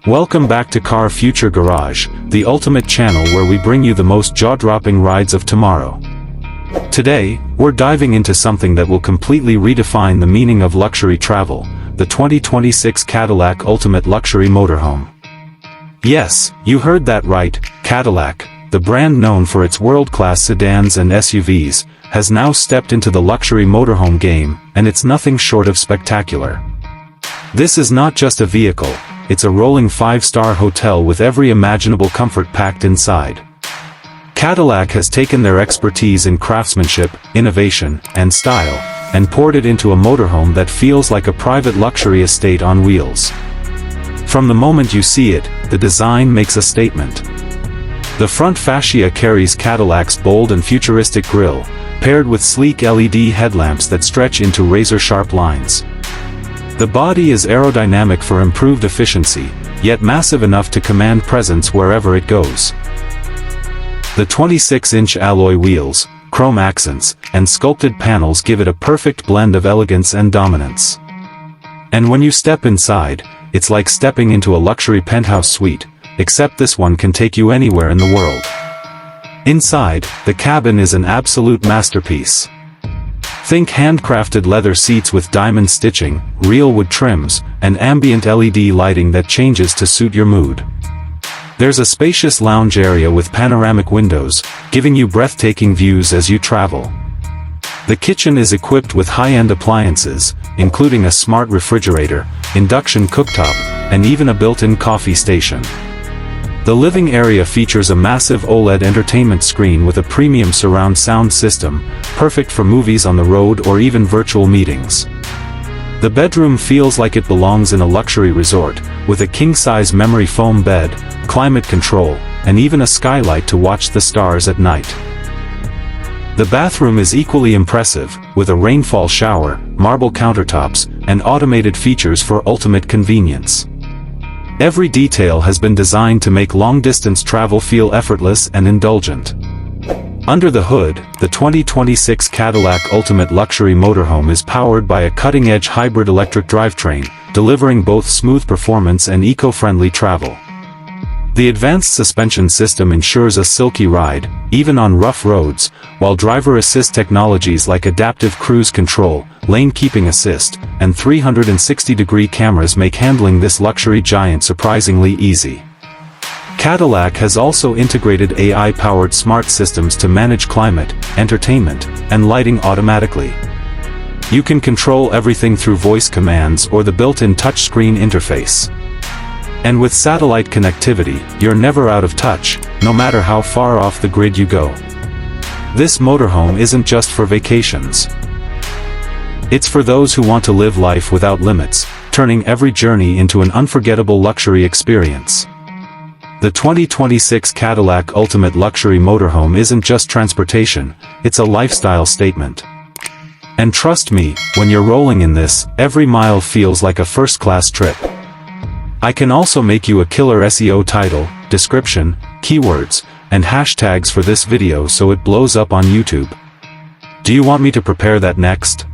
Welcome back to Car Future Garage, the ultimate channel where we bring you the most jaw-dropping rides of tomorrow. Today, we're diving into something that will completely redefine the meaning of luxury travel, the 2026 Cadillac Ultimate Luxury Motorhome. Yes, you heard that right, Cadillac, the brand known for its world-class sedans and SUVs, has now stepped into the luxury motorhome game, and it's nothing short of spectacular. This is not just a vehicle, it's a rolling 5-star hotel with every imaginable comfort packed inside. Cadillac has taken their expertise in craftsmanship, innovation, and style, and poured it into a motorhome that feels like a private luxury estate on wheels. From the moment you see it, the design makes a statement. The front fascia carries Cadillac's bold and futuristic grille, paired with sleek LED headlamps that stretch into razor-sharp lines. The body is aerodynamic for improved efficiency, yet massive enough to command presence wherever it goes. The 26-inch alloy wheels, chrome accents, and sculpted panels give it a perfect blend of elegance and dominance. And when you step inside, it's like stepping into a luxury penthouse suite, except this one can take you anywhere in the world. Inside, the cabin is an absolute masterpiece. Think handcrafted leather seats with diamond stitching, real wood trims, and ambient LED lighting that changes to suit your mood. There's a spacious lounge area with panoramic windows, giving you breathtaking views as you travel. The kitchen is equipped with high-end appliances, including a smart refrigerator, induction cooktop, and even a built-in coffee station. The living area features a massive OLED entertainment screen with a premium surround sound system, perfect for movies on the road or even virtual meetings. The bedroom feels like it belongs in a luxury resort, with a king-size memory foam bed, climate control, and even a skylight to watch the stars at night. The bathroom is equally impressive, with a rainfall shower, marble countertops, and automated features for ultimate convenience. Every detail has been designed to make long-distance travel feel effortless and indulgent. Under the hood, the 2026 Cadillac Ultimate Luxury Motorhome is powered by a cutting-edge hybrid electric drivetrain, delivering both smooth performance and eco-friendly travel. The advanced suspension system ensures a silky ride, even on rough roads, while driver assist technologies like adaptive cruise control, lane keeping assist, and 360-degree cameras make handling this luxury giant surprisingly easy. Cadillac has also integrated AI-powered smart systems to manage climate, entertainment, and lighting automatically. You can control everything through voice commands or the built-in touchscreen interface. And with satellite connectivity, you're never out of touch, no matter how far off the grid you go. This motorhome isn't just for vacations. It's for those who want to live life without limits, turning every journey into an unforgettable luxury experience. The 2026 Cadillac Ultimate Luxury Motorhome isn't just transportation, it's a lifestyle statement. And trust me, when you're rolling in this, every mile feels like a first-class trip. I can also make you a killer SEO title, description, keywords, and hashtags for this video so it blows up on YouTube. Do you want me to prepare that next?